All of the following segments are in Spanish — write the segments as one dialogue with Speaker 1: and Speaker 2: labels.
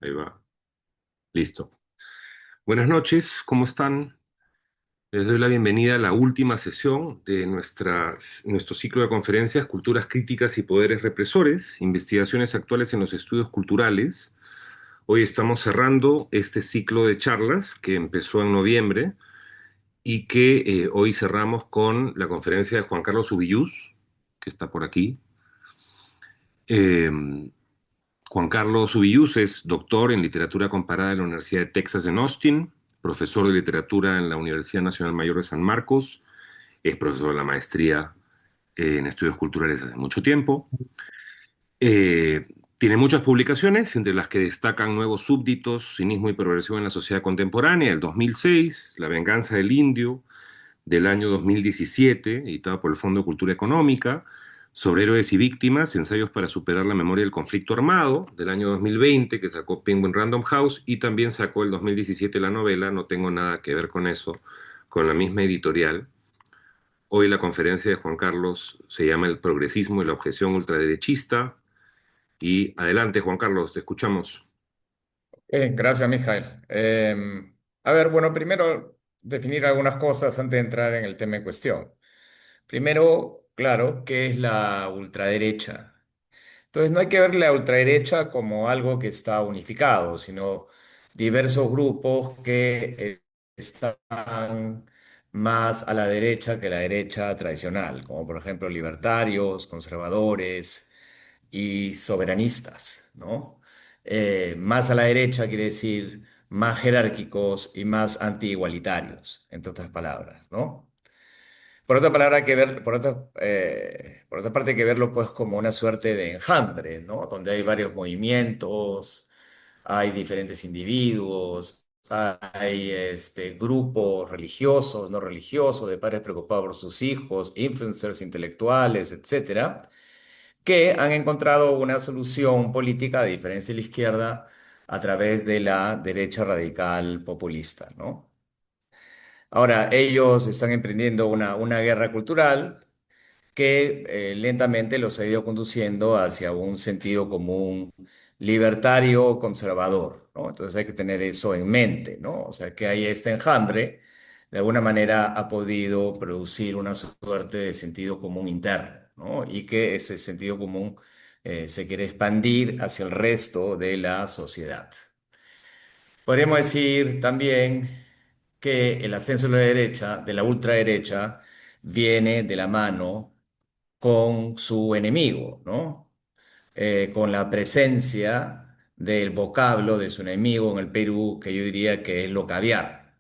Speaker 1: Ahí va. Listo. Buenas noches, ¿cómo están? Les doy la bienvenida a la última sesión de nuestro ciclo de conferencias Culturas Críticas y Poderes Represores, Investigaciones Actuales en los Estudios Culturales. Hoy estamos cerrando este ciclo de charlas que empezó en noviembre y que hoy cerramos con la conferencia de Juan Carlos Ubillús, que está por aquí. Eh, Juan Carlos Ubillús es doctor en literatura comparada en la Universidad de Texas en Austin, profesor de literatura en la Universidad Nacional Mayor de San Marcos, es profesor de la maestría en estudios culturales hace mucho tiempo. Eh, Tiene muchas publicaciones, entre las que destacan Nuevos súbditos, cinismo y progresión en la sociedad contemporánea, del 2006, La venganza del indio, del año 2017, editado por el Fondo de Cultura Económica, sobre héroes y víctimas, ensayos para superar la memoria del conflicto armado, del año 2020, que sacó Penguin Random House, y también sacó el 2017 la novela, no tengo nada que ver con eso, con la misma editorial. Hoy la conferencia de Juan Carlos se llama El progresismo y la objeción ultraderechista. Y adelante, Juan Carlos, te escuchamos.
Speaker 2: Gracias, Mijael. A ver, bueno, primero definir algunas cosas antes de entrar en el tema en cuestión. Primero, claro, ¿qué es la ultraderecha? Entonces, no hay que ver la ultraderecha como algo que está unificado, sino diversos grupos que están más a la derecha que la derecha tradicional, como por ejemplo libertarios, conservadores y soberanistas, ¿no? Más a la derecha quiere decir más jerárquicos y más anti-igualitarios, entre otras palabras, ¿no? Por otra palabra, hay que ver, por otra parte, hay que verlo pues como una suerte de enjambre, ¿no? Donde hay varios movimientos, hay diferentes individuos, hay grupos religiosos, no religiosos, de padres preocupados por sus hijos, influencers intelectuales, etcétera, que han encontrado una solución política, a diferencia de la izquierda, a través de la derecha radical populista, ¿no? Ahora, ellos están emprendiendo una guerra cultural que lentamente los ha ido conduciendo hacia un sentido común libertario conservador, ¿no? Entonces hay que tener eso en mente, ¿no? O sea, que hay este enjambre, de alguna manera ha podido producir una suerte de sentido común interno, ¿no? Y que ese sentido común se quiere expandir hacia el resto de la sociedad. Podríamos decir también que el ascenso de la derecha, de la ultraderecha, viene de la mano con su enemigo, ¿no? Con la presencia del vocablo de su enemigo en el Perú, que yo diría que es lo caviar.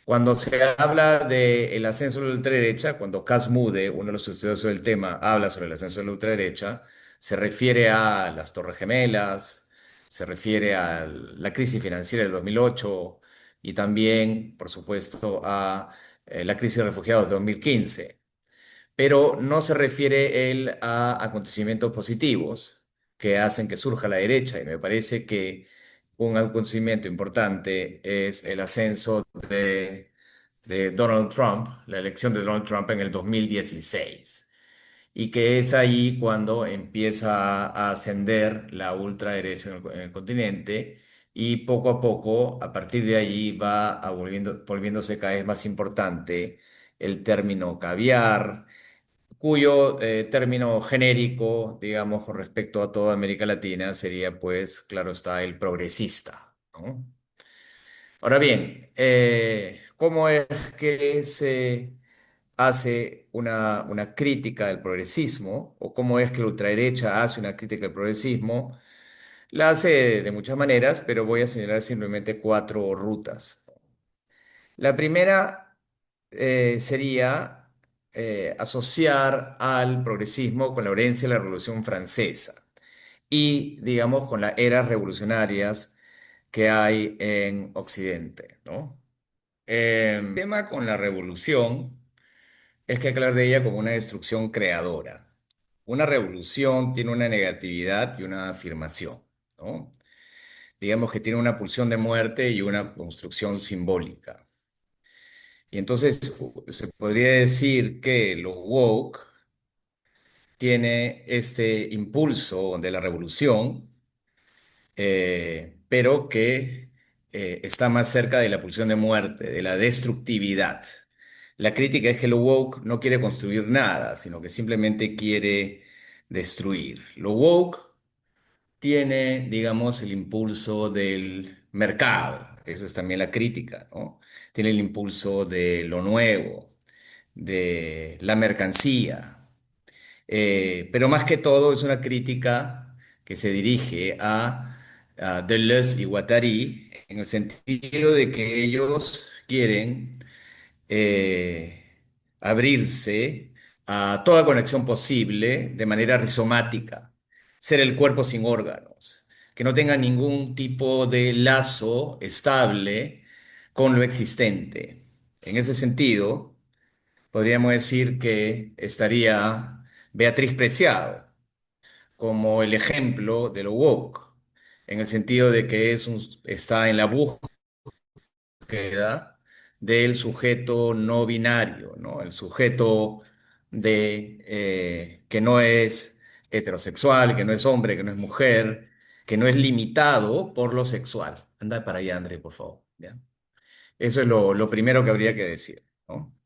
Speaker 2: Cuando se habla del ascenso de la ultraderecha, cuando Cas Mudde, uno de los estudiosos del tema, habla sobre el ascenso de la ultraderecha, se refiere a las Torres Gemelas, se refiere a la crisis financiera del 2008 y también, por supuesto, a la crisis de refugiados de 2015, pero no se refiere él a acontecimientos positivos que hacen que surja la derecha. Y me parece que un acontecimiento importante es el ascenso de Donald Trump, la elección de Donald Trump en el 2016. Y que es ahí cuando empieza a ascender la ultraderecha en el continente y poco a poco, a partir de allí, volviéndose cada vez más importante el término caviar, cuyo término genérico, digamos, con respecto a toda América Latina sería, pues, claro está, el progresista, ¿no? Ahora bien, ¿cómo es que se hace una crítica del progresismo? ¿O cómo es que la ultraderecha hace una crítica del progresismo? La hace de muchas maneras, pero voy a señalar simplemente cuatro rutas. La primera sería asociar al progresismo con la herencia de la Revolución Francesa y, digamos, con las eras revolucionarias que hay en Occidente, ¿no? El tema con la revolución es que hay que hablar de ella como una destrucción creadora. Una revolución tiene una negatividad y una afirmación, ¿no? Digamos que tiene una pulsión de muerte y una construcción simbólica. Y entonces se podría decir que lo woke tiene este impulso de la revolución pero que está más cerca de la pulsión de muerte, de la destructividad. La crítica es que lo woke no quiere construir nada, sino que simplemente quiere destruir. Lo woke tiene, digamos, el impulso del mercado. Esa es también la crítica, ¿no? Tiene el impulso de lo nuevo, de la mercancía. Pero más que todo es una crítica que se dirige a Deleuze y Guattari en el sentido de que ellos quieren eh, abrirse a toda conexión posible de manera rizomática, ser el cuerpo sin órganos, que no tenga ningún tipo de lazo estable con lo existente. En ese sentido, podríamos decir que estaría Beatriz Preciado como el ejemplo de lo woke, en el sentido de que está en la búsqueda del sujeto no binario, ¿no? El sujeto que no es heterosexual, que no es hombre, que no es mujer, que no es limitado por lo sexual. Anda para allá, André, por favor. ¿Ya? Eso es lo primero que habría que decir, ¿no?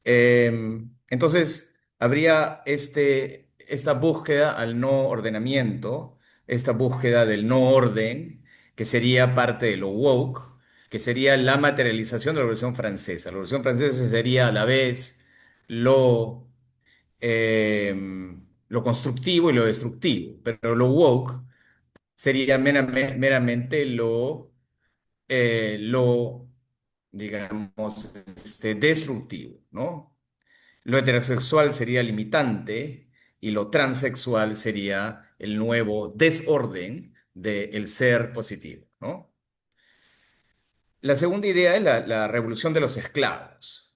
Speaker 2: Entonces, habría esta búsqueda al no ordenamiento, esta búsqueda del no orden, que sería parte de lo woke, que sería la materialización de la Revolución Francesa. La Revolución Francesa sería a la vez lo, lo constructivo y lo destructivo, pero lo woke sería meramente lo digamos, destructivo, ¿no? Lo heterosexual sería limitante y lo transexual sería el nuevo desorden del ser positivo, ¿no? La segunda idea es la revolución de los esclavos.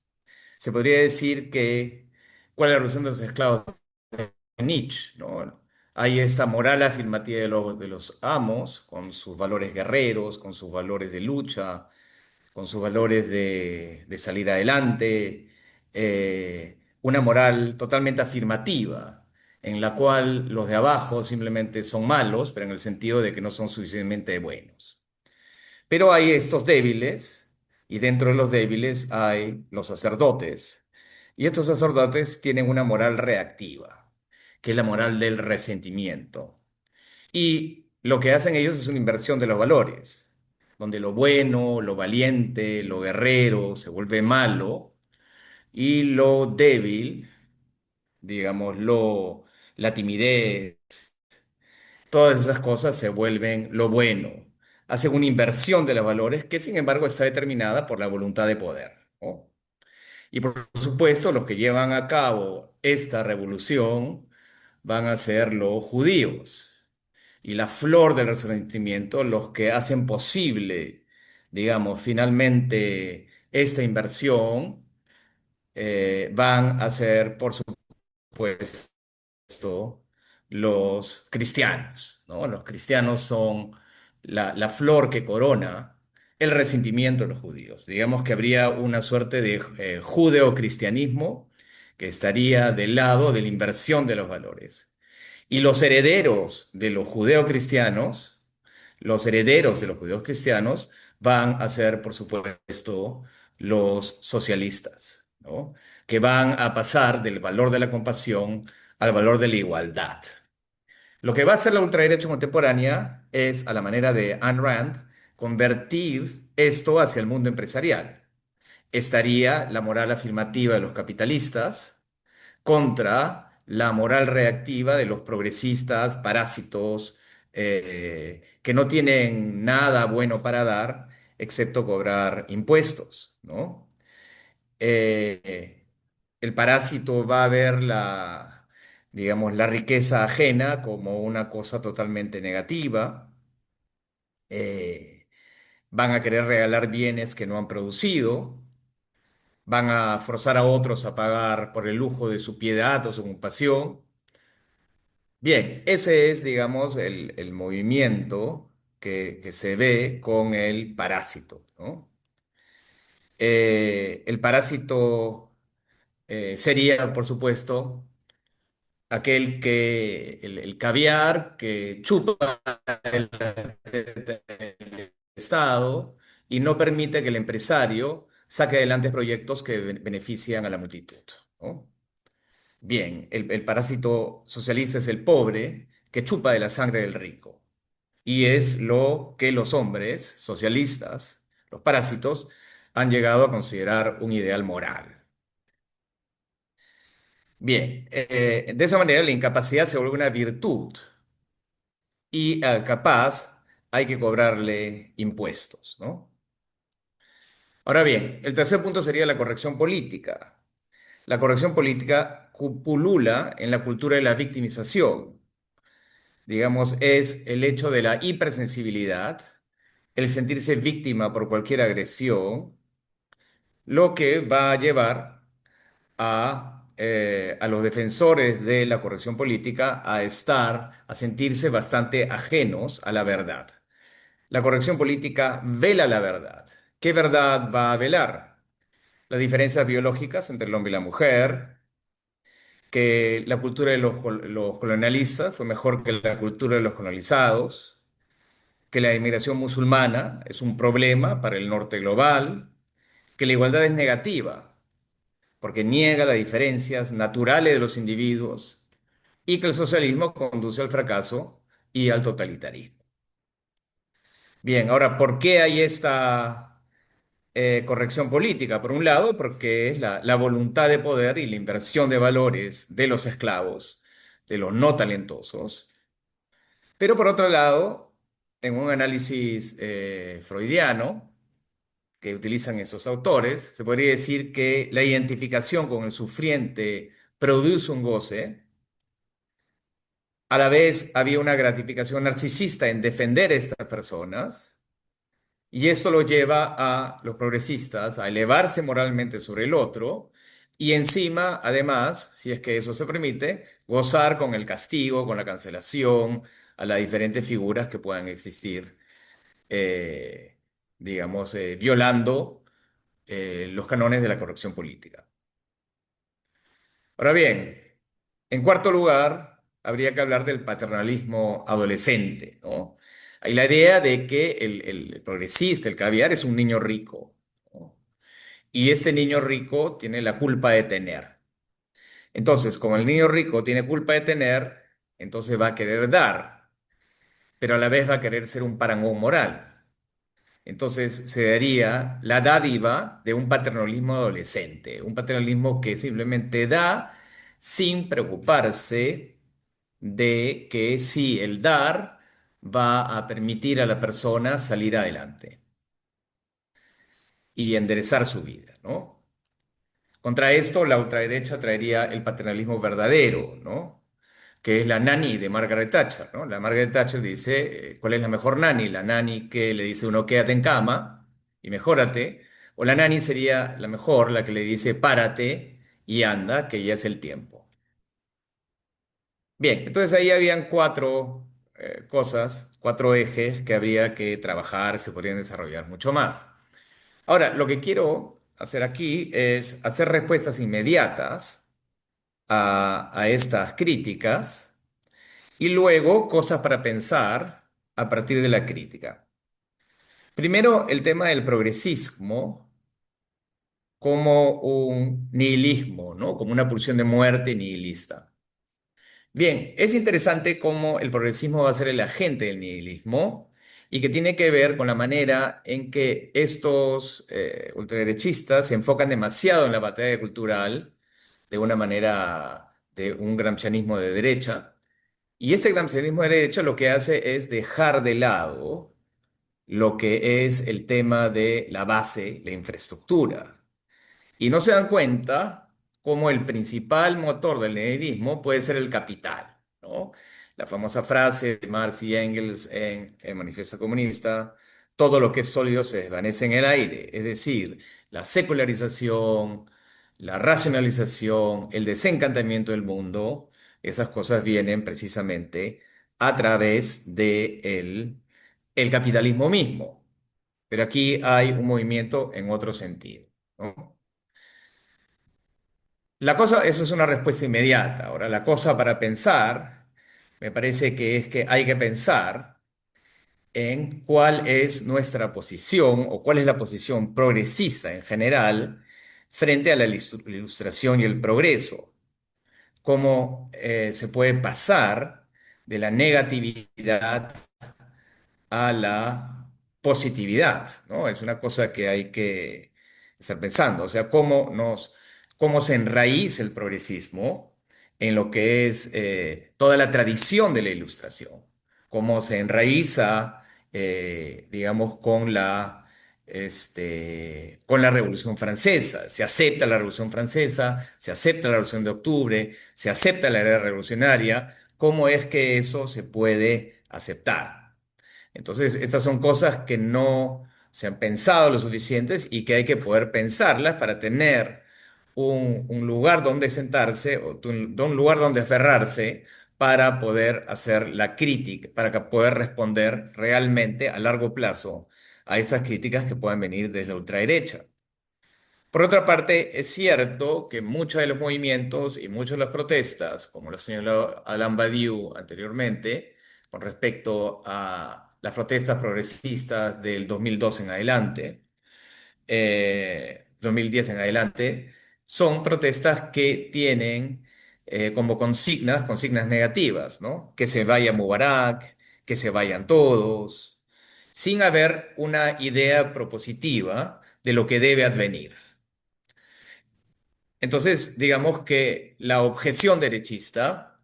Speaker 2: Se podría decir que, ¿cuál es la revolución de los esclavos de Nietzsche, ¿no? Hay esta moral afirmativa de los amos, con sus valores guerreros, con sus valores de lucha, con sus valores de salir adelante, una moral totalmente afirmativa, en la cual los de abajo simplemente son malos, pero en el sentido de que no son suficientemente buenos. Pero hay estos débiles, y dentro de los débiles hay los sacerdotes, y estos sacerdotes tienen una moral reactiva, que es la moral del resentimiento. Y lo que hacen ellos es una inversión de los valores, donde lo bueno, lo valiente, lo guerrero se vuelve malo y lo débil, digamos, la timidez, todas esas cosas se vuelven lo bueno. Hacen una inversión de los valores que sin embargo está determinada por la voluntad de poder, ¿no? Y por supuesto, los que llevan a cabo esta revolución van a ser los judíos. Y la flor del resentimiento, los que hacen posible, digamos, finalmente esta inversión, van a ser, por supuesto, los cristianos, ¿no? Los cristianos son la flor que corona el resentimiento de los judíos. Digamos que habría una suerte de judeocristianismo que estaría del lado de la inversión de los valores. Y los herederos de los judíos cristianos van a ser, por supuesto, los socialistas, ¿no? Que van a pasar del valor de la compasión al valor de la igualdad. Lo que va a hacer la ultraderecha contemporánea es, a la manera de Ayn Rand, convertir esto hacia el mundo empresarial. Estaría la moral afirmativa de los capitalistas contra la moral reactiva de los progresistas, parásitos, que no tienen nada bueno para dar excepto cobrar impuestos, ¿no? Eh, el parásito va a ver digamos, la riqueza ajena como una cosa totalmente negativa. eh, Van a querer regalar bienes que no han producido, van a forzar a otros a pagar por el lujo de su piedad o su compasión. Bien, ese es, digamos, el movimiento que se ve con el parásito, ¿no? El parásito sería, por supuesto, el caviar que chupa el, Estado y no permite que el empresario saque adelante proyectos que benefician a la multitud, ¿no? Bien, el parásito socialista es el pobre que chupa de la sangre del rico. Y es lo que los hombres socialistas, los parásitos, han llegado a considerar un ideal moral. Bien, de esa manera la incapacidad se vuelve una virtud y al capaz hay que cobrarle impuestos, ¿no? Ahora bien, el tercer punto sería la corrección política. La corrección política pulula en la cultura de la victimización. Digamos, es el hecho de la hipersensibilidad, el sentirse víctima por cualquier agresión, lo que va a llevar a los defensores de la corrección política a sentirse bastante ajenos a la verdad. La corrección política vela la verdad. ¿Qué verdad va a velar? Las diferencias biológicas entre el hombre y la mujer, que la cultura de los colonialistas fue mejor que la cultura de los colonizados, que la inmigración musulmana es un problema para el norte global, que la igualdad es negativa, porque niega las diferencias naturales de los individuos y que el socialismo conduce al fracaso y al totalitarismo. Bien, ahora, ¿por qué hay esta corrección política? Por un lado, porque es la voluntad de poder y la inversión de valores de los esclavos, de los no talentosos. Pero por otro lado, en un análisis freudiano que utilizan esos autores, se podría decir que la identificación con el sufriente produce un goce. A la vez había una gratificación narcisista en defender a estas personas, y esto lo lleva a los progresistas a elevarse moralmente sobre el otro y encima, además, si es que eso se permite, gozar con el castigo, con la cancelación a las diferentes figuras que puedan existir, eh, digamos, violando los cánones de la corrección política. Ahora bien, en cuarto lugar, habría que hablar del paternalismo adolescente, ¿no? Hay la idea de que el progresista, el caviar, es un niño rico, ¿no? Y ese niño rico tiene la culpa de tener. Entonces, como el niño rico tiene culpa de tener, entonces va a querer dar, pero a la vez va a querer ser un parangón moral. Entonces se daría la dádiva de un paternalismo adolescente, un paternalismo que simplemente da sin preocuparse de que si el dar va a permitir a la persona salir adelante y enderezar su vida, ¿no? Contra esto, la ultraderecha traería el paternalismo verdadero, ¿no? Que es la nani de Margaret Thatcher, ¿no? La Margaret Thatcher dice, ¿cuál es la mejor nani? La nani que le dice uno, quédate en cama y mejórate, o la nani sería la mejor, la que le dice, párate y anda, que ya es el tiempo. Bien, entonces ahí habían cuatro cosas, cuatro ejes que habría que trabajar, se podrían desarrollar mucho más. Ahora, lo que quiero hacer aquí es hacer respuestas inmediatas a estas críticas y luego cosas para pensar a partir de la crítica. Primero, el tema del progresismo como un nihilismo, ¿no? Como una pulsión de muerte nihilista. Bien, es interesante cómo el progresismo va a ser el agente del nihilismo y que tiene que ver con la manera en que estos ultraderechistas se enfocan demasiado en la batalla cultural de una manera de un gramscianismo de derecha. Y ese gramscianismo de derecha lo que hace es dejar de lado lo que es el tema de la base, la infraestructura. Y no se dan cuenta cómo el principal motor del nihilismo puede ser el capital, ¿no? La famosa frase de Marx y Engels en el Manifiesto Comunista, todo lo que es sólido se desvanece en el aire, es decir, la secularización, la racionalización, el desencantamiento del mundo, esas cosas vienen precisamente a través de el capitalismo mismo. Pero aquí hay un movimiento en otro sentido, ¿no? La cosa, eso es una respuesta inmediata. Ahora, la cosa para pensar, me parece que es que hay que pensar en cuál es nuestra posición o cuál es la posición progresista en general frente a la ilustración y el progreso. Cómo se puede pasar de la negatividad a la positividad, ¿no? Es una cosa que hay que estar pensando, o sea, cómo se enraíza el progresismo en lo que es toda la tradición de la ilustración, cómo se enraiza, digamos, con la Revolución Francesa. Se acepta la Revolución Francesa, se acepta la Revolución de Octubre, se acepta la era revolucionaria. ¿Cómo es que eso se puede aceptar? Entonces, estas son cosas que no se han pensado lo suficientes y que hay que poder pensarlas para tener un lugar donde sentarse un lugar donde aferrarse para poder hacer la crítica, para poder responder realmente a largo plazo a esas críticas que puedan venir desde la ultraderecha. Por otra parte, es cierto que muchos de los movimientos y muchas de las protestas, como lo señaló Alain Badiou anteriormente, con respecto a las protestas progresistas del 2002 en adelante, 2010 en adelante, son protestas que tienen como consignas negativas, ¿no? Que se vaya Mubarak, que se vayan todos, sin haber una idea propositiva de lo que debe advenir. Entonces, digamos que la objeción derechista,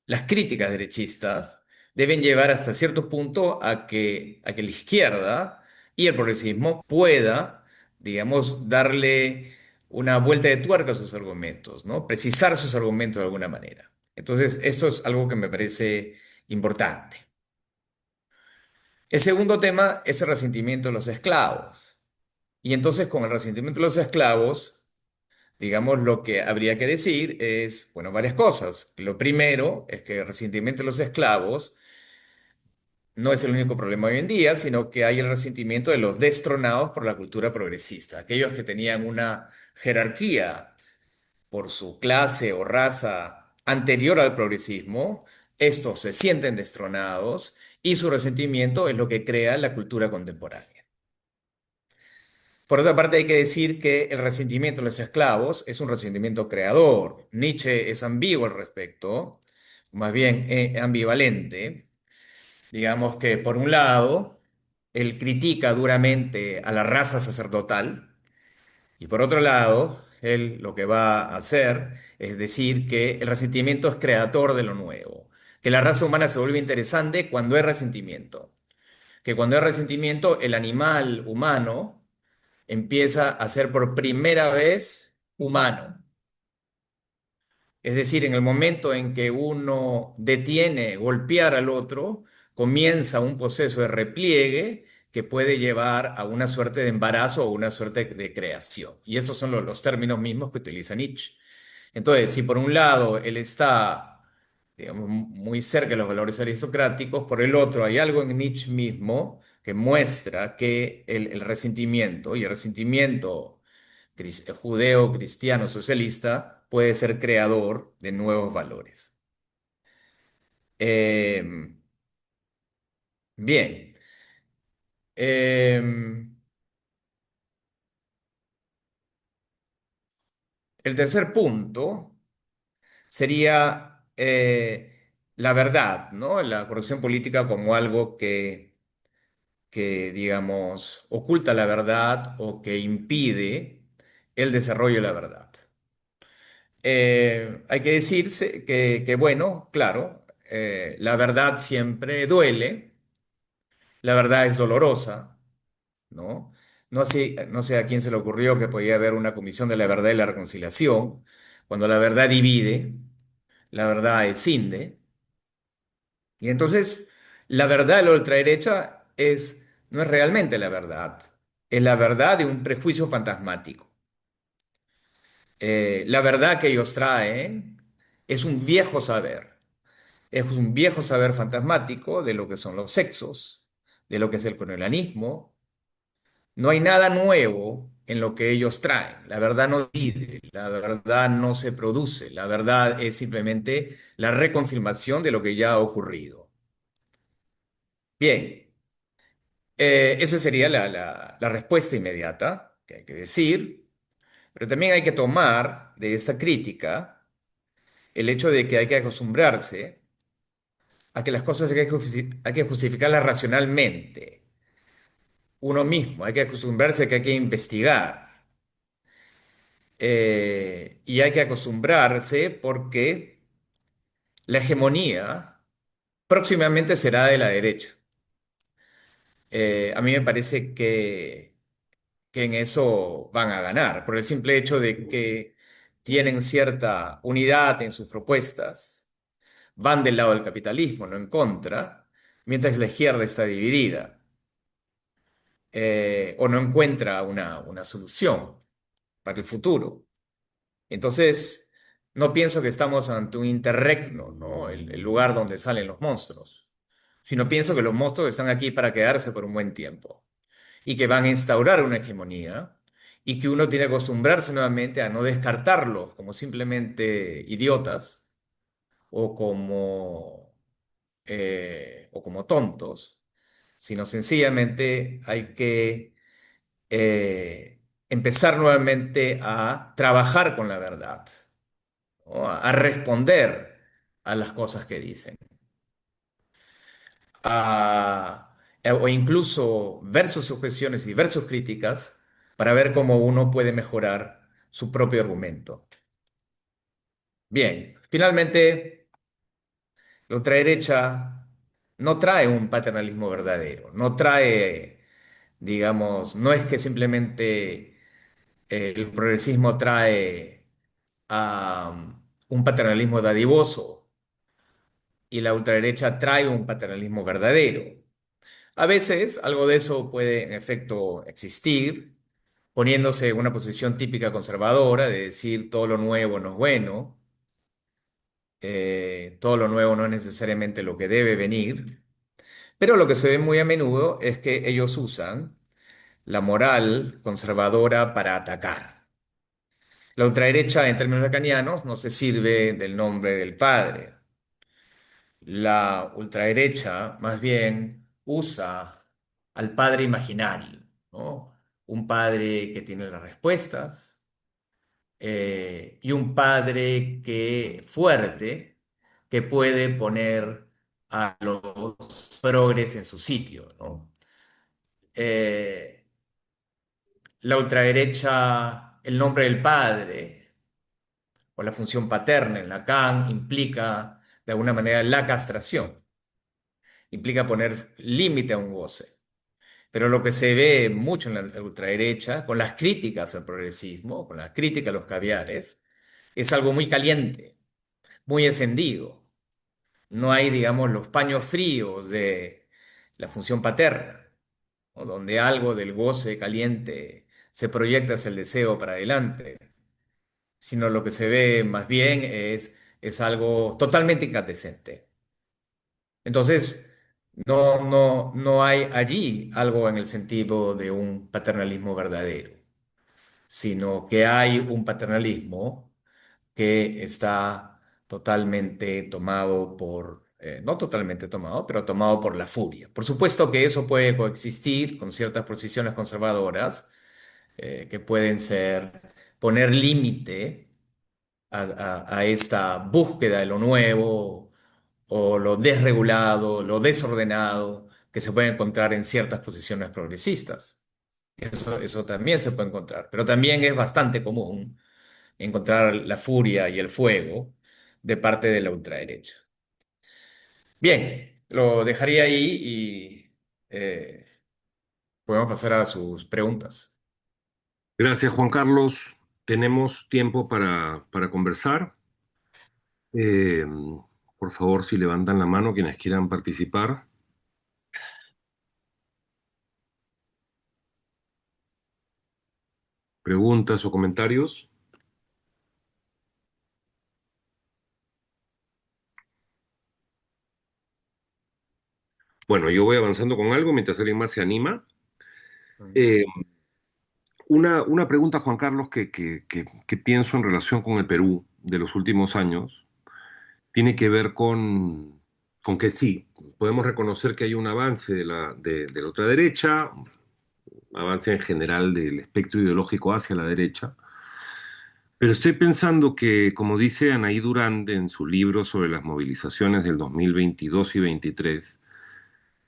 Speaker 2: las críticas derechistas, deben llevar hasta cierto punto a que la izquierda y el progresismo pueda, digamos, darle una vuelta de tuerca a sus argumentos, ¿no? Precisar sus argumentos de alguna manera. Entonces, esto es algo que me parece importante. El segundo tema es el resentimiento de los esclavos. Y entonces, con el resentimiento de los esclavos, digamos, lo que habría que decir es, bueno, varias cosas. Lo primero es que el resentimiento de los esclavos no es el único problema hoy en día, sino que hay el resentimiento de los destronados por la cultura progresista. Aquellos que tenían una jerarquía por su clase o raza anterior al progresismo, estos se sienten destronados y su resentimiento es lo que crea la cultura contemporánea. Por otra parte, hay que decir que el resentimiento de los esclavos es un resentimiento creador. Nietzsche es ambiguo al respecto, más bien ambivalente. Digamos que, por un lado, él critica duramente a la raza sacerdotal y, por otro lado, él lo que va a hacer es decir que el resentimiento es creador de lo nuevo, que la raza humana se vuelve interesante cuando hay resentimiento, que cuando hay resentimiento el animal humano empieza a ser por primera vez humano. Es decir, en el momento en que uno detiene golpear al otro, comienza un proceso de repliegue que puede llevar a una suerte de embarazo o una suerte de creación. Y esos son los términos mismos que utiliza Nietzsche. Entonces, si por un lado él está, digamos, muy cerca de los valores aristocráticos, por el otro hay algo en Nietzsche mismo que muestra que el resentimiento, y el resentimiento judeo, cristiano, socialista, puede ser creador de nuevos valores. Eh, bien. Eh, el tercer punto sería la verdad, ¿no? La corrección política como algo que, digamos, oculta la verdad o que impide el desarrollo de la verdad. Hay que decirse bueno, claro, la verdad siempre duele, la verdad es dolorosa, ¿no? No sé a quién se le ocurrió que podía haber una comisión de la verdad y la reconciliación, cuando la verdad divide, la verdad escinde, y entonces la verdad de la ultraderecha no es realmente la verdad, es la verdad de un prejuicio fantasmático. La verdad que ellos traen es un viejo saber. Es un viejo saber fantasmático de lo que son los sexos, de lo que es el colonialismo. No hay nada nuevo en lo que ellos traen. La verdad no vive, la verdad no se produce, la verdad es simplemente la reconfirmación de lo que ya ha ocurrido. Bien, Esa sería la respuesta inmediata que hay que decir, pero también hay que tomar de esta crítica el hecho de que hay que acostumbrarse a que las cosas hay que justificarlas racionalmente, uno mismo, hay que acostumbrarse a que hay que investigar. Y hay que acostumbrarse porque la hegemonía próximamente será de la derecha. A mí me parece que en eso van a ganar, por el simple hecho de que tienen cierta unidad en sus propuestas, van del lado del capitalismo, no en contra, mientras la izquierda está dividida o no encuentra una solución para el futuro. Entonces, no pienso que estamos ante un interregno, ¿no? El lugar donde salen los monstruos, sino pienso que los monstruos están aquí para quedarse por un buen tiempo y que van a instaurar una hegemonía y que uno tiene que acostumbrarse nuevamente a no descartarlos como simplemente idiotas o como tontos, sino sencillamente hay que empezar nuevamente a trabajar con la verdad, ¿no? A responder a las cosas que dicen, o incluso ver sus objeciones y ver sus críticas para ver cómo uno puede mejorar su propio argumento. Bien, finalmente, la ultraderecha no trae un paternalismo verdadero, no trae, digamos, no es que simplemente el progresismo trae un paternalismo dadivoso y la ultraderecha trae un paternalismo verdadero. A veces algo de eso puede en efecto existir, poniéndose en una posición típica conservadora de decir todo lo nuevo no es bueno, todo lo nuevo no es necesariamente lo que debe venir, pero lo que se ve muy a menudo es que ellos usan la moral conservadora para atacar. La ultraderecha, en términos lacanianos, no se sirve del nombre del padre. La ultraderecha, más bien, usa al padre imaginario, ¿no? Un padre que tiene las respuestas y un padre que fuerte, que puede poner a los progres en su sitio, ¿no? Eh, la ultraderecha, el nombre del padre o la función paterna en Lacan implica de alguna manera la castración, implica poner límite a un goce. Pero lo que se ve mucho en la ultraderecha, con las críticas al progresismo, con las críticas a los caviares, es algo muy caliente, muy encendido. No hay, digamos, los paños fríos de la función paterna, ¿no? Donde algo del goce caliente se proyecta hacia el deseo para adelante, sino lo que se ve más bien es algo totalmente incandescente. Entonces, no hay allí algo en el sentido de un paternalismo verdadero, sino que hay un paternalismo que está totalmente tomado no totalmente tomado, pero tomado por la furia. Por supuesto que eso puede coexistir con ciertas posiciones conservadoras que pueden ser poner límite a esta búsqueda de lo nuevo o lo desregulado, lo desordenado que se puede encontrar en ciertas posiciones progresistas. Eso también se puede encontrar, pero también es bastante común encontrar la furia y el fuego de parte de la ultraderecha. Bien, lo dejaría ahí y podemos pasar a sus preguntas.
Speaker 1: Gracias, Juan Carlos. Tenemos tiempo para conversar. Eh, por favor, si levantan la mano quienes quieran participar. Preguntas o comentarios. Bueno, yo voy avanzando con algo mientras alguien más se anima. Eh, una pregunta, Juan Carlos, que pienso en relación con el Perú de los últimos años, tiene que ver con, con que sí, podemos reconocer que hay un avance de la ultraderecha, un avance en general del espectro ideológico hacia la derecha, pero estoy pensando que, como dice Anaí Durán en su libro sobre las movilizaciones del 2022 y 23,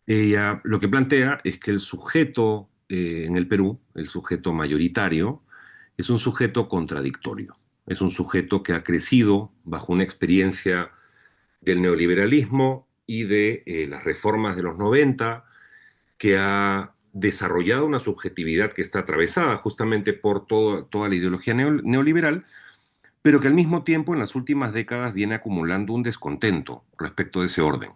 Speaker 1: ella lo que plantea es que el sujeto en el Perú, el sujeto mayoritario, es un sujeto contradictorio. Es un sujeto que ha crecido bajo una experiencia del neoliberalismo y de las reformas de los 90, que ha desarrollado una subjetividad que está atravesada justamente por toda la ideología neoliberal, pero que al mismo tiempo en las últimas décadas viene acumulando un descontento respecto de ese orden.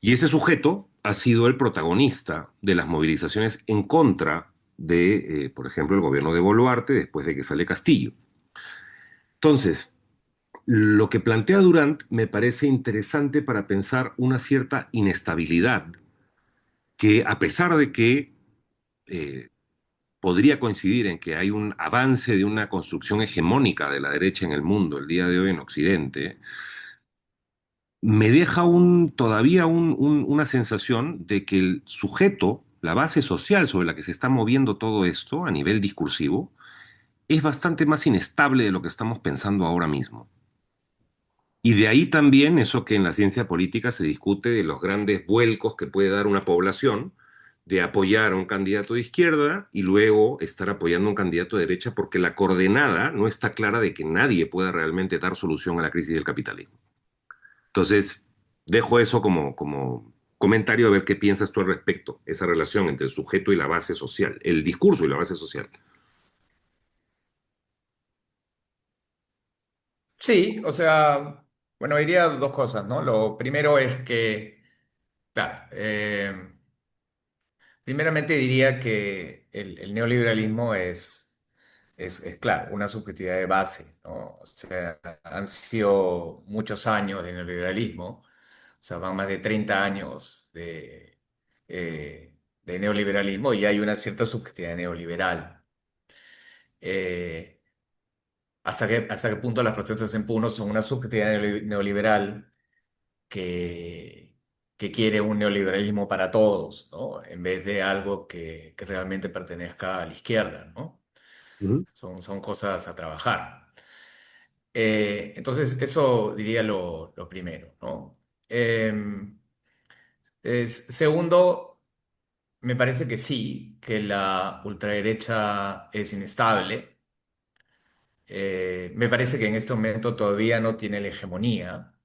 Speaker 1: Y ese sujeto ha sido el protagonista de las movilizaciones en contra de, por ejemplo, el gobierno de Boluarte después de que sale Castillo. Entonces, lo que plantea Durant me parece interesante para pensar una cierta inestabilidad que, a pesar de que eh, podría coincidir en que hay un avance de una construcción hegemónica de la derecha en el mundo el día de hoy en Occidente, me deja todavía una sensación de que el sujeto, la base social sobre la que se está moviendo todo esto a nivel discursivo, es bastante más inestable de lo que estamos pensando ahora mismo. Y de ahí también eso que en la ciencia política se discute de los grandes vuelcos que puede dar una población de apoyar a un candidato de izquierda y luego estar apoyando a un candidato de derecha porque la coordenada no está clara de que nadie pueda realmente dar solución a la crisis del capitalismo. Entonces, dejo eso como comentario a ver qué piensas tú al respecto, esa relación entre el sujeto y la base social, el discurso y la base social.
Speaker 2: Sí, o sea, bueno, diría dos cosas, ¿no? Lo primero es que, claro, primeramente diría que el neoliberalismo es, claro, una subjetividad de base, ¿no? O sea, han sido muchos años de neoliberalismo, o sea, van más de 30 años de neoliberalismo y hay una cierta subjetividad neoliberal. Eh, hasta qué punto las protestas en Puno son una subjetividad neoliberal que quiere un neoliberalismo para todos, ¿no? En vez de algo que realmente pertenezca a la izquierda, ¿no?
Speaker 1: Ujú.
Speaker 2: Son cosas a trabajar. Entonces, eso diría lo primero, ¿no? Segundo, me parece que sí, que la ultraderecha es inestable. Me parece que en este momento todavía no tiene la hegemonía,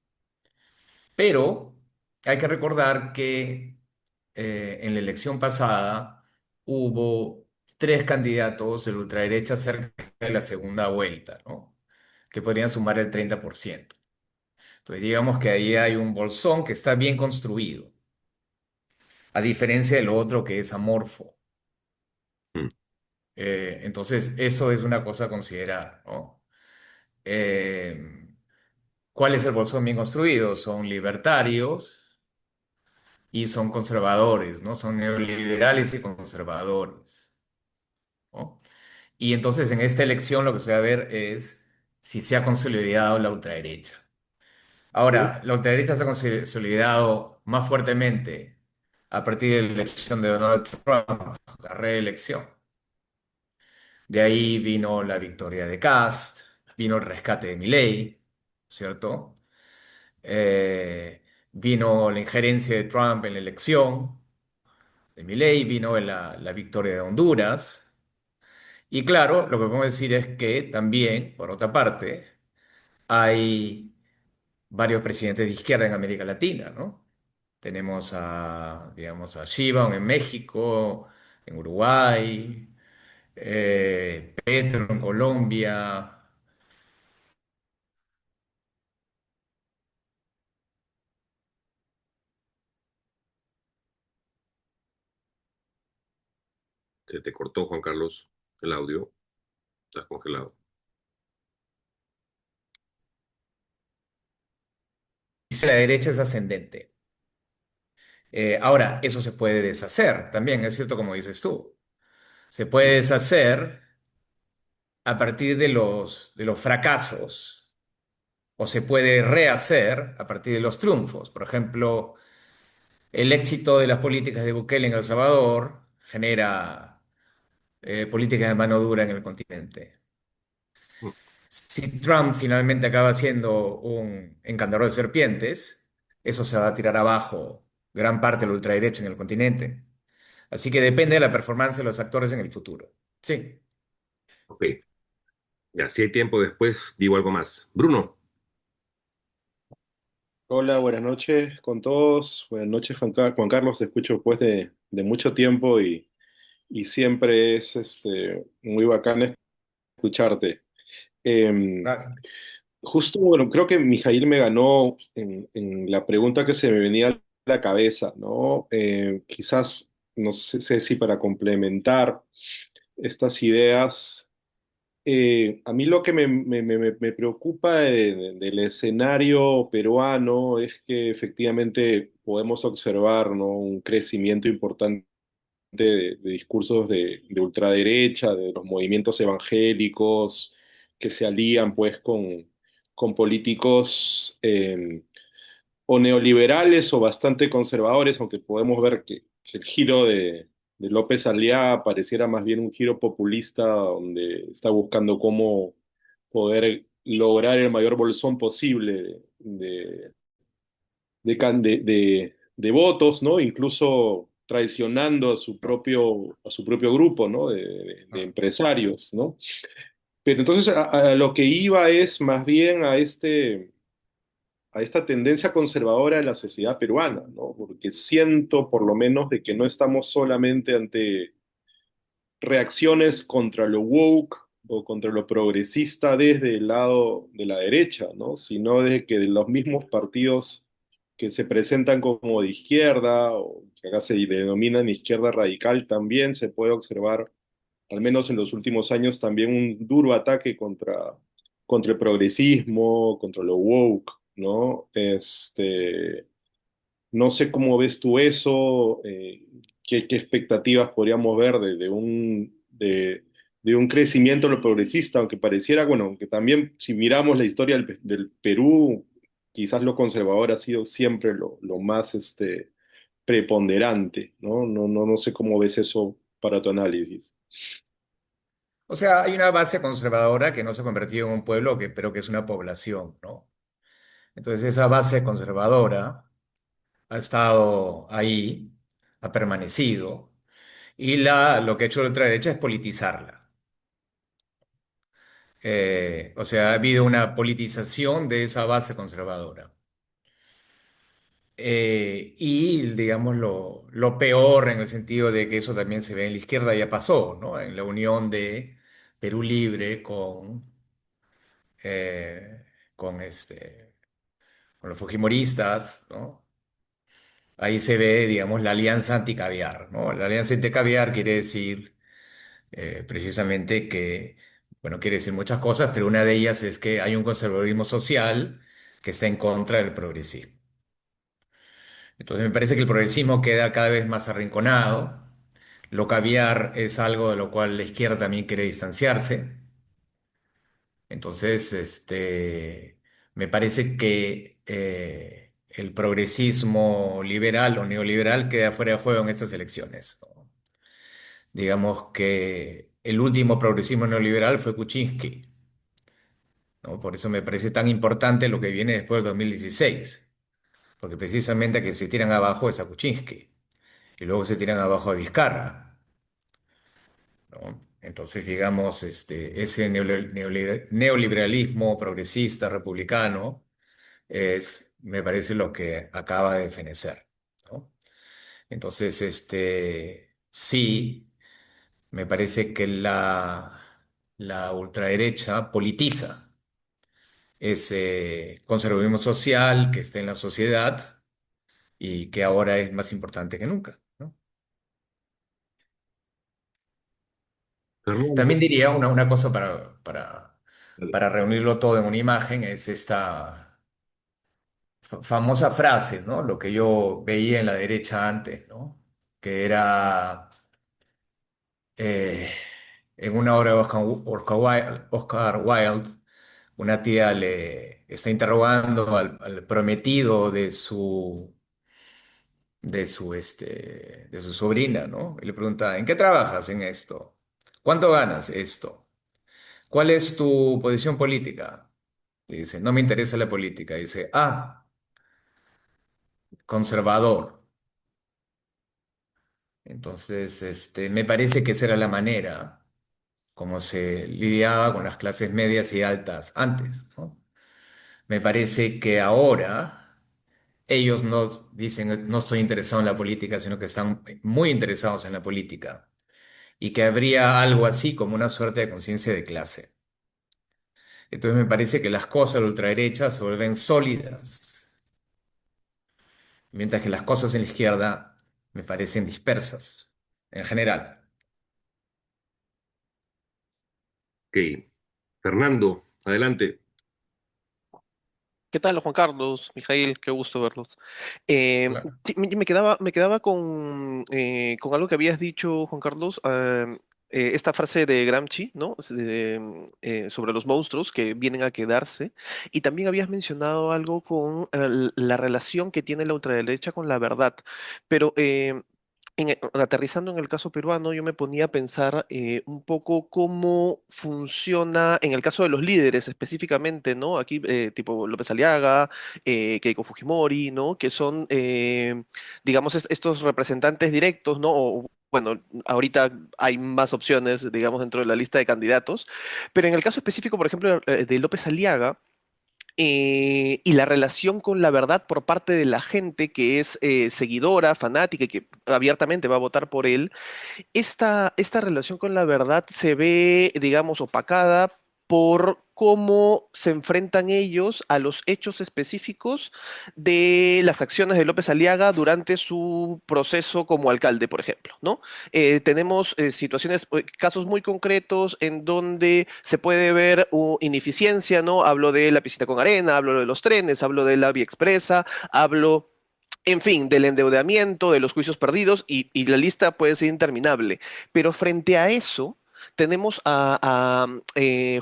Speaker 2: pero hay que recordar que en la elección pasada hubo tres candidatos de la ultraderecha cerca de la segunda vuelta, ¿no? Que podrían sumar el 30%. Entonces, digamos que ahí hay un bolsón que está bien construido, a diferencia de lo otro que es amorfo.
Speaker 1: Mm.
Speaker 2: Entonces, eso es una cosa a considerar, ¿no? Eh, ¿Cuál es el bolsón bien construido? Son libertarios y son conservadores, ¿no? Son neoliberales y conservadores, ¿no? Y entonces en esta elección lo que se va a ver es si se ha consolidado la ultraderecha.
Speaker 1: Ujú.
Speaker 2: Ahora, la ultraderecha se ha consolidado más fuertemente a partir de la elección de Donald Trump, la reelección. De ahí vino la victoria de Kast, vino el rescate de Milei, ¿cierto? Vino la injerencia de Trump en la elección de Milei, vino la victoria de Honduras. Y claro, lo que podemos decir es que también, por otra parte, hay varios presidentes de izquierda en América Latina, ¿no? Tenemos digamos, a Sheinbaum en México, en Uruguay, Petro en Colombia.
Speaker 1: Se te cortó, Juan Carlos, el audio, estás congelado.
Speaker 2: La derecha es ascendente. Ahora, eso se puede deshacer también, es cierto como dices tú. Se puede deshacer a partir de los fracasos o se puede rehacer a partir de los triunfos. Por ejemplo, el éxito de las políticas de Bukele en El Salvador genera políticas de mano dura en el continente.
Speaker 1: Mm.
Speaker 2: Si Trump finalmente acaba siendo un encantador de serpientes, eso se va a tirar abajo gran parte de la ultraderecha en el continente. Así que depende de la performance de los actores en el futuro. Sí.
Speaker 1: Ok, ya si hay tiempo después digo algo más. Bruno,
Speaker 3: Hola, buenas noches con todos. Buenas noches, Juan Carlos. Te escucho después de mucho tiempo y siempre es muy bacán escucharte. Eh,
Speaker 2: Gracias.
Speaker 3: Justo, bueno, creo que Mijail me ganó en la pregunta que se me venía a la cabeza, ¿no? Quizás, no sé si para complementar estas ideas. A mí lo que me preocupa del escenario peruano es que efectivamente podemos observar, ¿no? Un crecimiento importante de discursos de ultraderecha, de los movimientos evangélicos que se alían pues con políticos o neoliberales o bastante conservadores, aunque podemos ver que el giro de López Aliaga pareciera más bien un giro populista donde está buscando cómo poder lograr el mayor bolsón posible de votos, ¿no? Incluso traicionando a su propio grupo, ¿no? De empresarios, ¿no? Pero entonces a lo que iba es más bien a esta tendencia conservadora de la sociedad peruana, ¿no? Porque siento por lo menos de que no estamos solamente ante reacciones contra lo woke o contra lo progresista desde el lado de la derecha, ¿no? Sino de que de los mismos partidos que se presentan como de izquierda o que acá se denominan izquierda radical también se puede observar, al menos en los últimos años, también un duro ataque contra el progresismo, contra lo woke, ¿no? No sé cómo ves tú eso, qué expectativas podríamos ver de un crecimiento de lo progresista, aunque pareciera, bueno, aunque también si miramos la historia del Perú, quizás lo conservador ha sido siempre lo más preponderante, ¿no? No sé cómo ves eso para tu análisis.
Speaker 2: O sea, hay una base conservadora que no se ha convertido en un pueblo, pero que es una población, ¿no? Entonces, esa base conservadora ha estado ahí, ha permanecido, y lo que ha hecho la ultraderecha es politizarla. O sea, ha habido una politización de esa base conservadora. Y digamos lo peor en el sentido de que eso también se ve en la izquierda ya pasó, ¿no? En la unión de Perú Libre eh, con, con los fujimoristas, ¿no? Ahí se ve, digamos, la alianza anticaviar, ¿no? La alianza anticaviar quiere decir precisamente que, bueno, quiere decir muchas cosas, pero una de ellas es que hay un conservadurismo social que está en contra del progresismo. Entonces me parece que el progresismo queda cada vez más arrinconado. Lo caviar es algo de lo cual la izquierda también quiere distanciarse. Entonces, me parece que el progresismo liberal o neoliberal queda fuera de juego en estas elecciones, ¿no? Digamos que el último progresismo neoliberal fue Kuczynski, ¿no? Por eso me parece tan importante lo que viene después del 2016, porque precisamente a que se tiran abajo es a Kuczynski y luego se tiran abajo a Vizcarra, ¿no? Entonces, digamos, ese neoliberalismo progresista republicano me parece lo que acaba de fenecer, ¿no? Entonces, sí, me parece que la ultraderecha politiza ese conservadurismo social que está en la sociedad y que ahora es más importante que nunca, ¿no?
Speaker 1: Fernando,
Speaker 2: También diría una cosa
Speaker 1: dale.
Speaker 2: para reunirlo todo en una imagen, es esta famosa frase, ¿no? Lo que yo veía en la derecha antes, ¿no? Que era eh, en una obra de Oscar Wilde, una tía le está interrogando al prometido de su sobrina, ¿no? Y le pregunta, ¿en qué trabajas en esto? ¿Cuánto ganas esto? ¿Cuál es tu posición política? Y dice, no me interesa la política. Dice, conservador. Entonces, me parece que esa era la manera como se lidiaba con las clases medias y altas antes, ¿no? Me parece que ahora ellos no dicen, no estoy interesado en la política, sino que están muy interesados en la política y que habría algo así como una suerte de conciencia de clase. Entonces me parece que las cosas de la ultraderecha se vuelven sólidas, mientras que las cosas en la izquierda me parecen dispersas, en general.
Speaker 1: Ok. Fernando, adelante.
Speaker 4: ¿Qué tal, Juan Carlos? Mijail, qué gusto verlos.
Speaker 2: Claro.
Speaker 4: Sí, me quedaba con algo que habías dicho, Juan Carlos, esta frase de Gramsci, ¿no? Sobre los monstruos que vienen a quedarse. Y también habías mencionado algo con la relación que tiene la ultraderecha con la verdad. Pero aterrizando en el caso peruano, yo me ponía a pensar un poco cómo funciona en el caso de los líderes específicamente, ¿no? Aquí, tipo López Aliaga, Keiko Fujimori, ¿no? Que son, digamos, estos representantes directos, ¿no? O, bueno, ahorita hay más opciones, digamos, dentro de la lista de candidatos, pero en el caso específico, por ejemplo, de López Aliaga, y la relación con la verdad por parte de la gente que es seguidora, fanática y que abiertamente va a votar por él, esta relación con la verdad se ve, digamos, opacada por cómo se enfrentan ellos a los hechos específicos de las acciones de López Aliaga durante su proceso como alcalde, por ejemplo, ¿no? Tenemos situaciones, casos muy concretos en donde se puede ver ineficiencia, ¿no? Hablo de la piscina con arena, hablo de los trenes, hablo de la vía expresa, hablo en fin, del endeudamiento, de los juicios perdidos y la lista puede ser interminable. Pero frente a eso, tenemos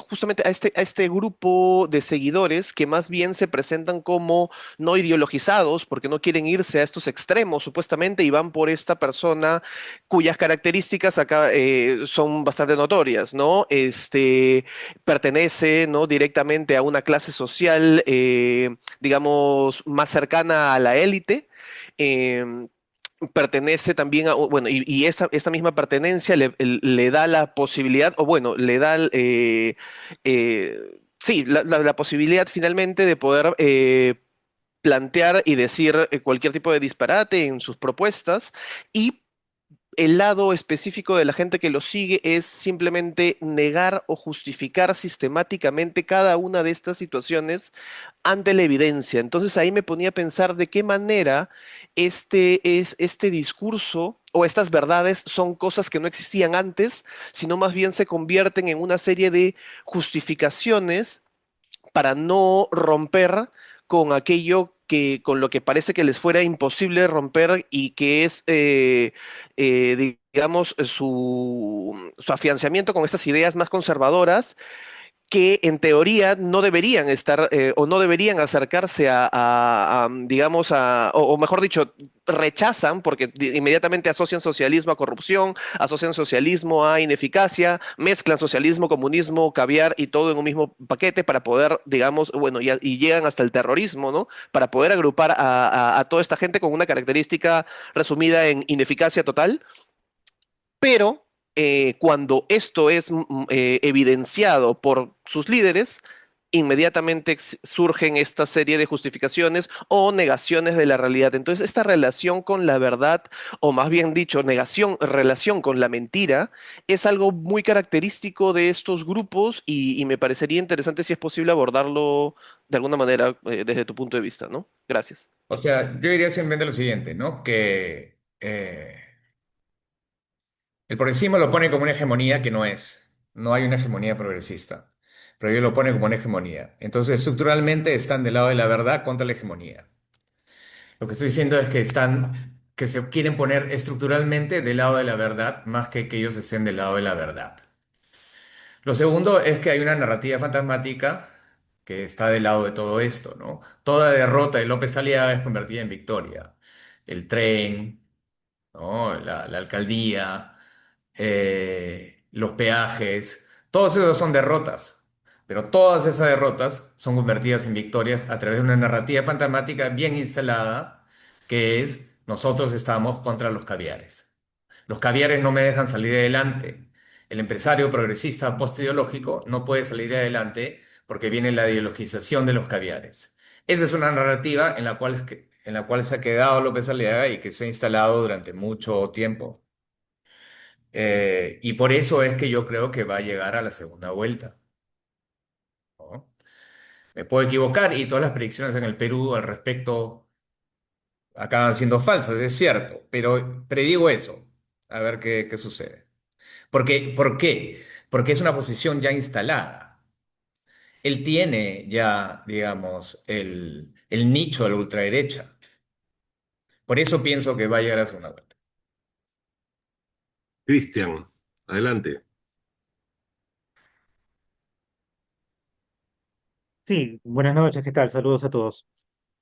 Speaker 4: justamente a este grupo de seguidores que más bien se presentan como no ideologizados porque no quieren irse a estos extremos supuestamente y van por esta persona cuyas características acá son bastante notorias, ¿no? Pertenece, ¿no? directamente a una clase social, digamos, más cercana a la élite, em, pertenece también a, bueno, y esta misma pertenencia le da la posibilidad, o bueno, le da, sí, la posibilidad finalmente de poder plantear y decir cualquier tipo de disparate en sus propuestas y el lado específico de la gente que lo sigue es simplemente negar o justificar sistemáticamente cada una de estas situaciones ante la evidencia. Entonces ahí me ponía a pensar de qué manera este discurso o estas verdades son cosas que no existían antes, sino más bien se convierten en una serie de justificaciones para no romper con aquello con lo que parece que les fuera imposible romper y que es, digamos, su afianzamiento con estas ideas más conservadoras que en teoría no deberían estar o no deberían acercarse digamos, o mejor dicho, rechazan porque inmediatamente asocian socialismo a corrupción, asocian socialismo a ineficacia, mezclan socialismo, comunismo, caviar y todo en un mismo paquete para poder, digamos, bueno, y llegan hasta el terrorismo, ¿no? Para poder agrupar a toda esta gente con una característica resumida en ineficacia total, pero cuando esto es evidenciado por sus líderes, inmediatamente surgen esta serie de justificaciones o negaciones de la realidad. Entonces, esta relación con la verdad, o más bien dicho, relación con la mentira, es algo muy característico de estos grupos y me parecería interesante si es posible abordarlo de alguna manera desde tu punto de vista, ¿no? Gracias.
Speaker 2: O sea, yo diría simplemente lo siguiente, ¿no? Que el progresismo lo pone como una hegemonía que no es. No hay una hegemonía progresista, pero ellos lo ponen como una hegemonía. Entonces, estructuralmente están del lado de la verdad contra la hegemonía. Lo que estoy diciendo es que que se quieren poner estructuralmente del lado de la verdad más que ellos estén del lado de la verdad. Lo segundo es que hay una narrativa fantasmática que está del lado de todo esto, ¿no? Toda derrota de López Aliaga es convertida en victoria. El tren, ¿no? La alcaldía, los peajes, todos esos son derrotas, pero todas esas derrotas son convertidas en victorias a través de una narrativa fantasmática bien instalada, que es nosotros estamos contra los caviares. Los caviares no me dejan salir adelante. El empresario progresista postideológico no puede salir adelante porque viene la ideologización de los caviares. Esa es una narrativa en la cual se ha quedado López Aliaga y que se ha instalado durante mucho tiempo. Y por eso es que yo creo que va a llegar a la segunda vuelta, ¿no? Me puedo equivocar y todas las predicciones en el Perú al respecto acaban siendo falsas, es cierto, pero predigo eso, a ver qué sucede. ¿Por qué? Porque es una posición ya instalada. Él tiene ya, digamos, el nicho de la ultraderecha. Por eso pienso que va a llegar a la segunda vuelta.
Speaker 1: Cristian, adelante.
Speaker 5: Sí, buenas noches, ¿qué tal? Saludos a todos.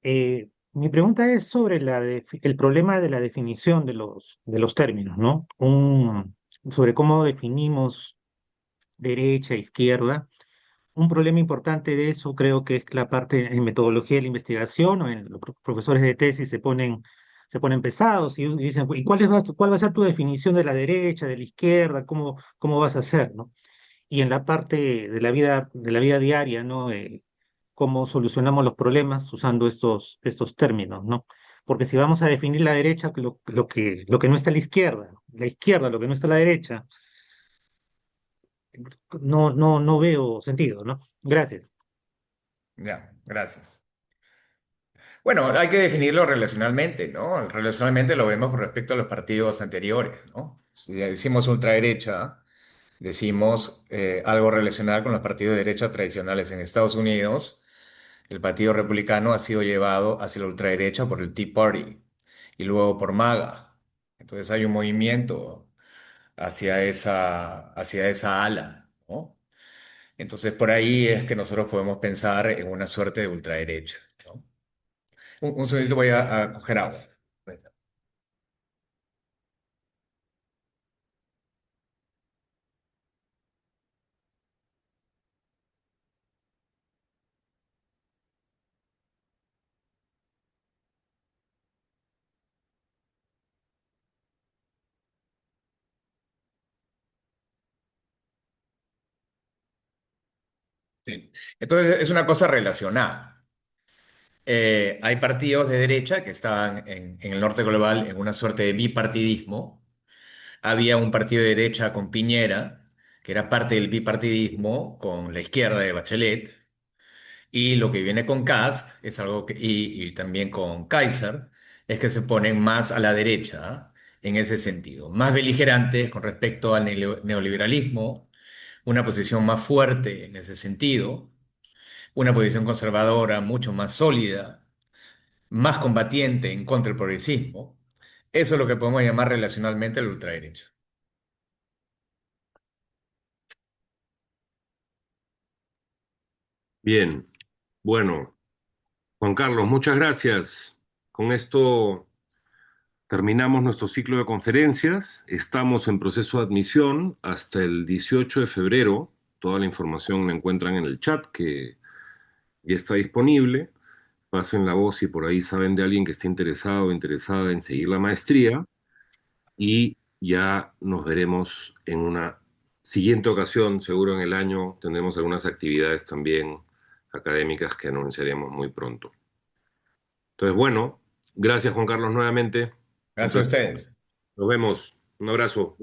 Speaker 5: Mi pregunta es sobre el problema de la definición de los términos, ¿no? Sobre cómo definimos derecha, izquierda. Un problema importante de eso creo que es la parte en metodología de la investigación o en los profesores de tesis se ponen pesados y dicen, ¿y cuál va a ser tu definición de la derecha, de la izquierda? ¿Cómo vas a hacer, ¿no? Y en la parte de la vida diaria, ¿no? Cómo solucionamos los problemas usando estos términos, ¿no? Porque si vamos a definir la derecha, lo que no está a la izquierda, lo que no está a la derecha, no veo sentido, ¿no? Gracias.
Speaker 2: Ya, gracias. Bueno, hay que definirlo relacionalmente, ¿no? Relacionalmente lo vemos con respecto a los partidos anteriores, ¿no? Si decimos ultraderecha, decimos algo relacionado con los partidos de derecha tradicionales en Estados Unidos. El Partido Republicano ha sido llevado hacia la ultraderecha por el Tea Party y luego por MAGA. Entonces hay un movimiento hacia esa ala, ¿no? Entonces por ahí es que nosotros podemos pensar en una suerte de ultraderecha, ¿no? Un segundito voy a coger agua. Sí. Entonces es una cosa relacionada. Hay partidos de derecha que estaban en el norte global en una suerte de bipartidismo. Había un partido de derecha con Piñera, que era parte del bipartidismo con la izquierda de Bachelet. Y lo que viene con Kast es algo y también con Kaiser, es que se ponen más a la derecha, ¿ah? En ese sentido, más beligerantes con respecto al neoliberalismo, una posición más fuerte en ese sentido, una posición conservadora mucho más sólida, más combatiente en contra del progresismo. Eso es lo que podemos llamar relacionalmente la ultraderecha.
Speaker 1: Bien, bueno, Juan Carlos, muchas gracias. Con esto terminamos nuestro ciclo de conferencias. Estamos en proceso de admisión hasta el 18 de febrero. Toda la información la encuentran en el chat que ya está disponible. Pasen la voz si por ahí saben de alguien que esté interesado o interesada en seguir la maestría. Y ya nos veremos en una siguiente ocasión. Seguro en el año tendremos algunas actividades también académicas que anunciaremos muy pronto. Entonces, bueno, gracias Juan Carlos nuevamente. Un
Speaker 2: Gracias a
Speaker 1: placer.
Speaker 2: ustedes.
Speaker 1: Nos vemos. Un abrazo.